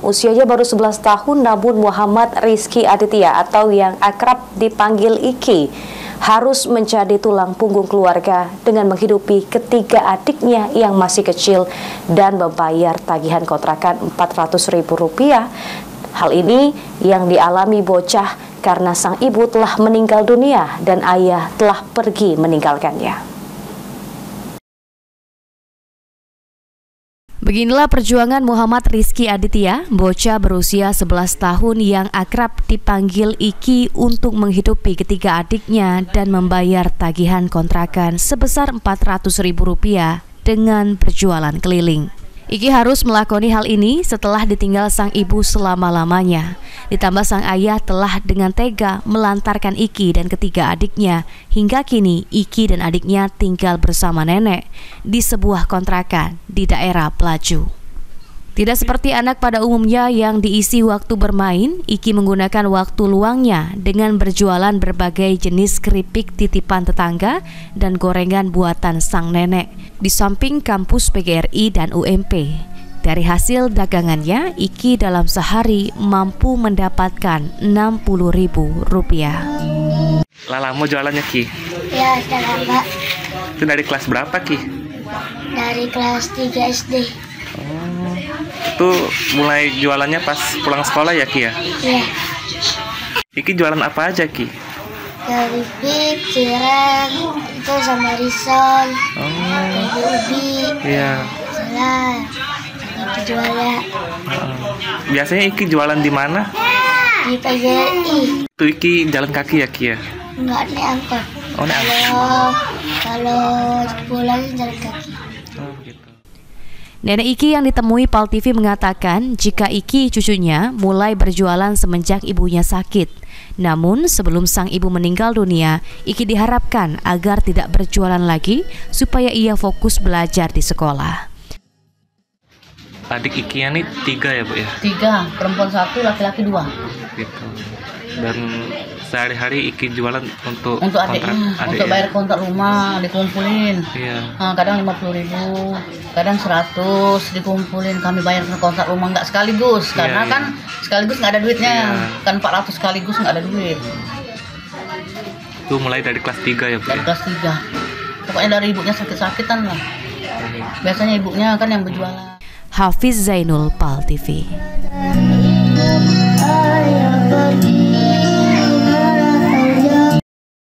Usianya baru 11 tahun, namun Muhammad Rizky Aditya atau yang akrab dipanggil Iki harus menjadi tulang punggung keluarga dengan menghidupi ketiga adiknya yang masih kecil dan membayar tagihan kontrakan Rp400.000. Hal ini yang dialami bocah karena sang ibu telah meninggal dunia dan ayah telah pergi meninggalkannya. Beginilah perjuangan Muhammad Rizky Aditya, bocah berusia 11 tahun yang akrab dipanggil Iki untuk menghidupi ketiga adiknya dan membayar tagihan kontrakan sebesar Rp400.000 dengan berjualan keliling. Iki harus melakoni hal ini setelah ditinggal sang ibu selama-lamanya. Ditambah sang ayah telah dengan tega melantarkan Iki dan ketiga adiknya. Hingga kini Iki dan adiknya tinggal bersama nenek di sebuah kontrakan di daerah Pelaju. Tidak seperti anak pada umumnya yang diisi waktu bermain, Iki menggunakan waktu luangnya dengan berjualan berbagai jenis keripik titipan tetangga dan gorengan buatan sang nenek di samping kampus PGRI dan UMP. Dari hasil dagangannya, Iki dalam sehari mampu mendapatkan Rp60.000. Lala, mau jualannya Ki? Ya, sudah lama. Itu dari kelas berapa Ki? Dari kelas 3 SD. Itu mulai jualannya pas pulang sekolah ya Ki ya? Iya. Iki jualan apa aja Ki? Keripik, cireng, itu sama risol, ubi, Iya. selar, itu jualnya. Biasanya Iki jualan di mana? Di PGRI. Itu Iki jalan kaki ya Ki ya? Enggak naik angkot. Oh, naik angkot. Kalau pulang jalan kaki. Oh, gitu. Nenek Iki yang ditemui Pal TV mengatakan jika Iki cucunya mulai berjualan semenjak ibunya sakit. Namun sebelum sang ibu meninggal dunia, Iki diharapkan agar tidak berjualan lagi supaya ia fokus belajar di sekolah. Adik Iki nih 3 ya Bu ya? 3, perempuan 1, laki-laki 2. Gitu. Dan sehari-hari Iki jualan untuk adiknya, untuk bayar kontrak rumah dikumpulin. Iya. Kadang 50.000, kadang 100 dikumpulin. Kami bayar kontrak rumah nggak sekaligus, karena kan sekaligus nggak ada duitnya. Kan 400 sekaligus nggak ada duit. Itu mulai dari kelas 3 ya Bu? Dari kelas 3. Pokoknya dari ibunya sakit-sakitan lah. Biasanya ibunya kan yang berjualan. Hafiz Zainul, Pal TV. Ayah pergi.